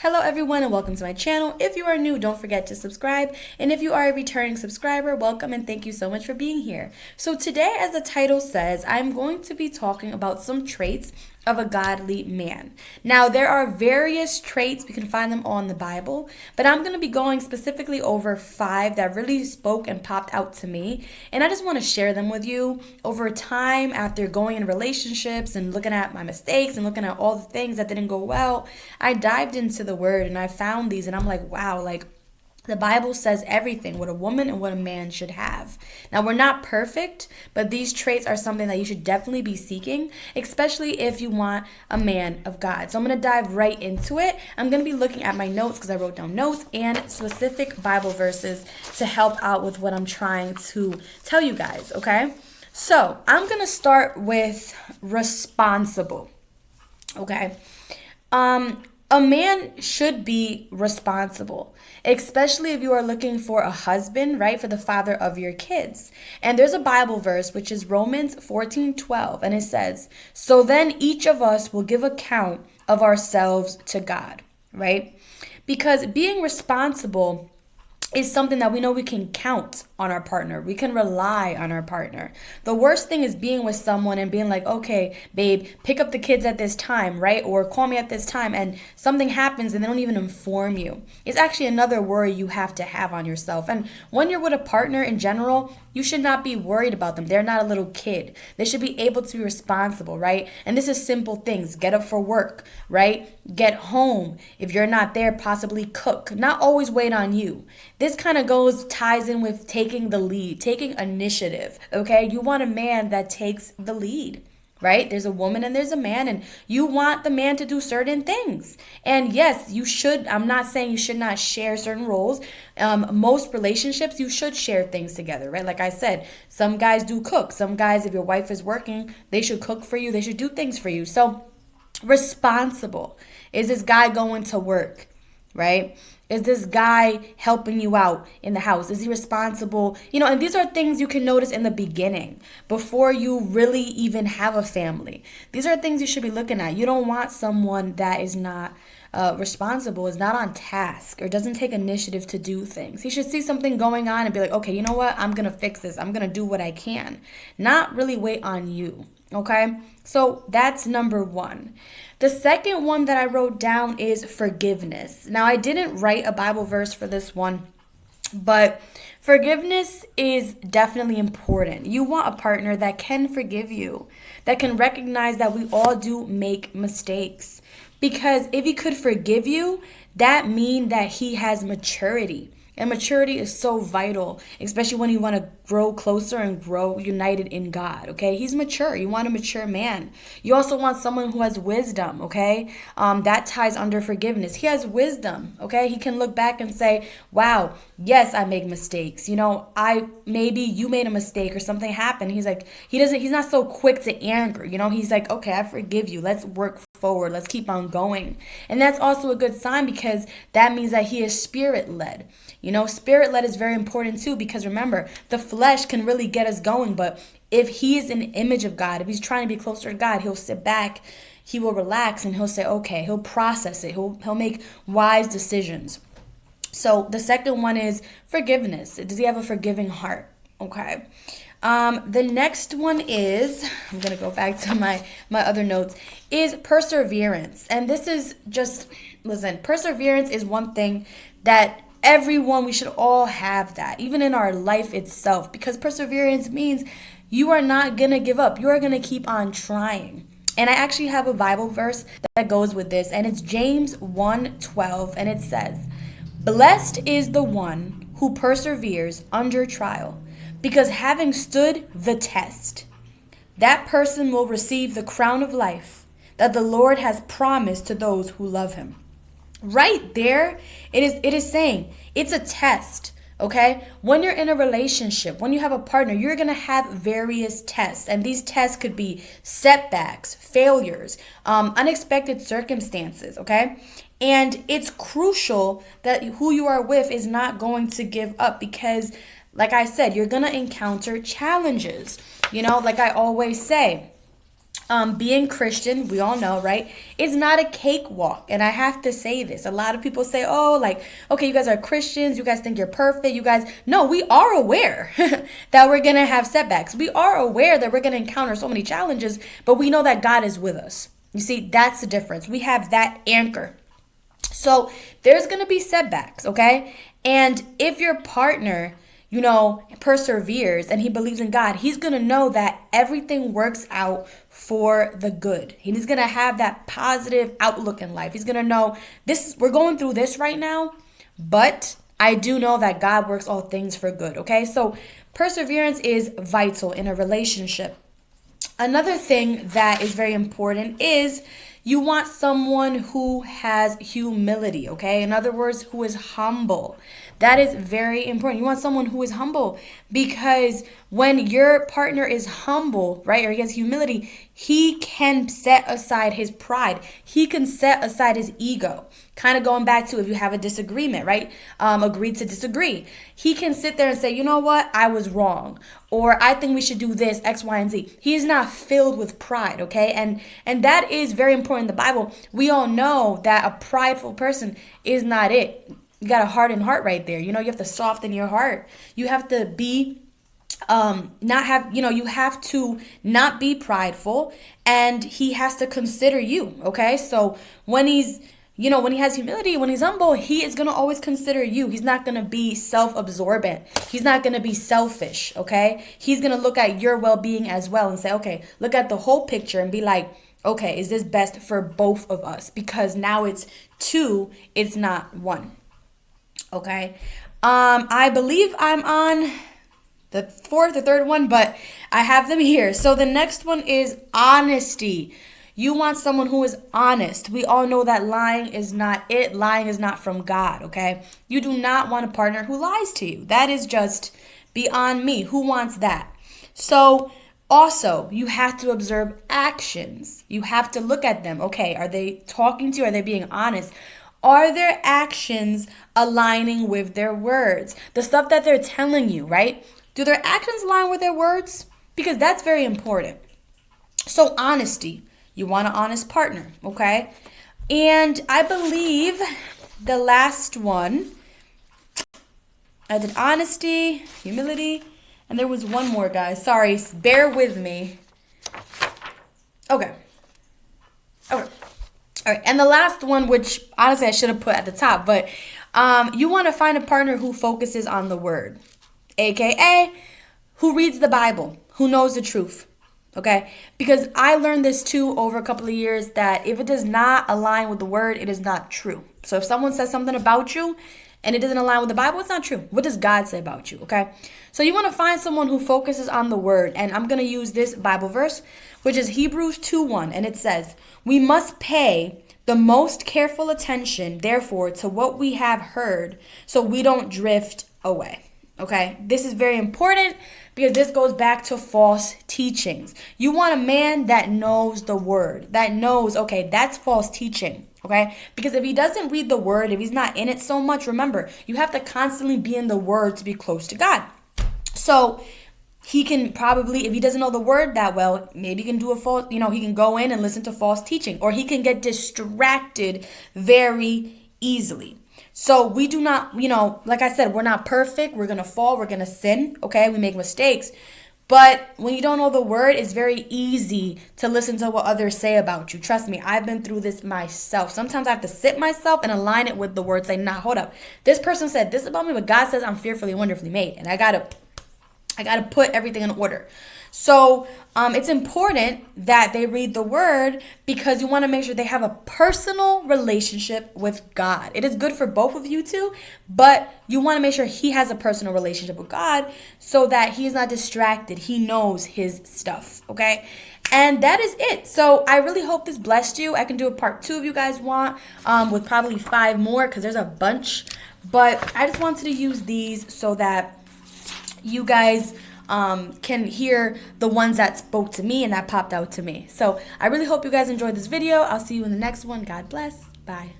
Hello everyone and welcome to my channel. If you are new, don't forget to subscribe. And if you are a returning subscriber, welcome and thank you so much for being here. So today, as the title says, I'm going to be talking about some traits of a godly man. Now, there are various traits. We can find them all in the Bible, but I'm going to be going specifically over 5 that really spoke and popped out to me. And I just want to share them with you. Over time, after going in relationships and looking at my mistakes and looking at all the things that didn't go well, I dived into the word and I found these and I'm like, wow, the Bible says everything what a woman and what a man should have. Now, we're not perfect, but these traits are something that you should definitely be seeking, especially if you want a man of God. So I'm going to dive right into it. I'm going to be looking at my notes because I wrote down notes and specific Bible verses to help out with what I'm trying to tell you guys, okay? So I'm going to start with responsible, okay? A man should be responsible, especially if you are looking for a husband, right? For the father of your kids. And there's a Bible verse, which is Romans 14:12. And it says, so then each of us will give account of ourselves to God, right? Because being responsible is something that we know we can count on our partner. We can rely on our partner. The worst thing is being with someone and being like, okay, babe, pick up the kids at this time, right? Or call me at this time, and something happens and they don't even inform you. It's actually another worry you have to have on yourself. And when you're with a partner in general, you should not be worried about them. They're not a little kid. They should be able to be responsible, right? And this is simple things. Get up for work, right? Get home. If you're not there, possibly cook. Not always wait on you. This kind of ties in with taking the lead, taking initiative, okay? You want a man that takes the lead, right? There's a woman and there's a man, and you want the man to do certain things. And yes, you should. I'm not saying you should not share certain roles. Most relationships, you should share things together, right? Like I said, some guys do cook. Some guys, if your wife is working, they should cook for you. They should do things for you. So responsible. Is this guy going to work, right? Is this guy helping you out in the house? Is he responsible? And these are things you can notice in the beginning before you really even have a family. These are things you should be looking at. You don't want someone that is not responsible, is not on task, or doesn't take initiative to do things. He should see something going on and be like, okay, you know what? I'm going to fix this. I'm going to do what I can. Not really wait on you. Okay, so that's number 1. The second one that I wrote down is forgiveness. Now, I didn't write a Bible verse for this one, but forgiveness is definitely important. You want a partner that can forgive you, that can recognize that we all do make mistakes. Because if he could forgive you, that means that he has maturity. And maturity is so vital, especially when you want to grow closer and grow united in God, okay? He's mature. You want a mature man. You also want someone who has wisdom, okay? That ties under forgiveness. He has wisdom, okay? He can look back and say, wow, yes, I make mistakes. Maybe you made a mistake or something happened. He's not so quick to anger. He's like, okay, I forgive you. Let's work forward. Let's keep on going. And that's also a good sign because that means that he is spirit-led. Spirit-led is very important too because remember, the flesh can really get us going, but if he is an image of God, if he's trying to be closer to God, he'll sit back, he will relax, and he'll say, okay, he'll process it, he'll make wise decisions. So the second one is forgiveness. Does he have a forgiving heart? Okay. The next one is, I'm going to go back to my other notes, is perseverance. And this is just, listen, perseverance is one thing that we should all have that, even in our life itself, because perseverance means you are not going to give up. You are going to keep on trying. And I actually have a Bible verse that goes with this, and it's James 1:12, and it says, blessed is the one who perseveres under trial, because having stood the test, that person will receive the crown of life that the Lord has promised to those who love him. Right there, it is saying it's a test, okay? When you're in a relationship, when you have a partner, you're going to have various tests. And these tests could be setbacks, failures, unexpected circumstances, okay? And it's crucial that who you are with is not going to give up because, like I said, you're going to encounter challenges. Like I always say, Being Christian, we all know, right? It's not a cakewalk. And I have to say this. A lot of people say, oh, like, okay, you guys are Christians. You guys think you're perfect. You guys, no, we are aware that we're going to have setbacks. We are aware that we're going to encounter so many challenges, but we know that God is with us. You see, that's the difference. We have that anchor. So there's going to be setbacks, okay? And if your partner, perseveres and he believes in God, he's going to know that everything works out for the good. He's going to have that positive outlook in life. He's going to know we're going through this right now, but I do know that God works all things for good, okay? So perseverance is vital in a relationship. Another thing that is very important is you want someone who has humility, okay? In other words, who is humble. That is very important. You want someone who is humble, because when your partner is humble, right, or he has humility, he can set aside his pride. He can set aside his ego. Kind of going back to if you have a disagreement, right? Agree to disagree. He can sit there and say, you know what? I was wrong. Or I think we should do this, X, Y, and Z. He is not filled with pride, okay? And that is very important in the Bible. We all know that a prideful person is not it. You got a hardened heart right there. You have to soften your heart. You have to be you have to not be prideful, and he has to consider you, okay? So when when he has humility, when he's humble, he is going to always consider you. He's not going to be self-absorbent. He's not going to be selfish, okay? He's going to look at your well-being as well and say, okay, look at the whole picture and be like, okay, is this best for both of us? Because now it's two, it's not one, okay? I believe I'm on the third one, but I have them here. So the next one is honesty. You want someone who is honest. We all know that lying is not it. Lying is not from God, okay? You do not want a partner who lies to you. That is just beyond me. Who wants that? So also, you have to observe actions. You have to look at them. Okay, are they talking to you? Are they being honest? Are their actions aligning with their words? The stuff that they're telling you, right? Do their actions align with their words? Because that's very important. So honesty. You want an honest partner, okay? And I believe the last one, I did honesty, humility, and there was one more, guys. Sorry, bear with me. Okay. All right, and the last one, which honestly I should have put at the top, but you want to find a partner who focuses on the word, aka who reads the Bible, who knows the truth. Okay, because I learned this too over a couple of years, that if it does not align with the word, it is not true. So if someone says something about you and it doesn't align with the Bible, it's not true. What does God say about you? Okay, so you want to find someone who focuses on the word. And I'm going to use this Bible verse, which is Hebrews 2:1. And it says, we must pay the most careful attention, therefore, to what we have heard, so we don't drift away. Okay, this is very important because this goes back to false teachings. You want a man that knows the word, that knows, okay, that's false teaching. Okay, because if he doesn't read the word, if he's not in it so much, remember, you have to constantly be in the word to be close to God. So he can probably, if he doesn't know the word that well, maybe he can do a false, he can go in and listen to false teaching, or he can get distracted very easily. So we do not, like I said, we're not perfect. We're going to fall. We're going to sin. Okay, we make mistakes. But when you don't know the word, it's very easy to listen to what others say about you. Trust me, I've been through this myself. Sometimes I have to sit myself and align it with the word. Say, nah, hold up. This person said this about me, but God says I'm fearfully and wonderfully made. And I gotta put everything in order. So it's important that they read the word, because you want to make sure they have a personal relationship with God. It is good for both of you two, but you want to make sure he has a personal relationship with God so that he's not distracted. He knows his stuff, okay? And that is it. So I really hope this blessed you. I can do a part 2 if you guys want, with probably 5 more, because there's a bunch. But I just wanted to use these so that you guys can hear the ones that spoke to me and that popped out to me. So I really hope you guys enjoyed this video. I'll see you in the next one. God bless. Bye.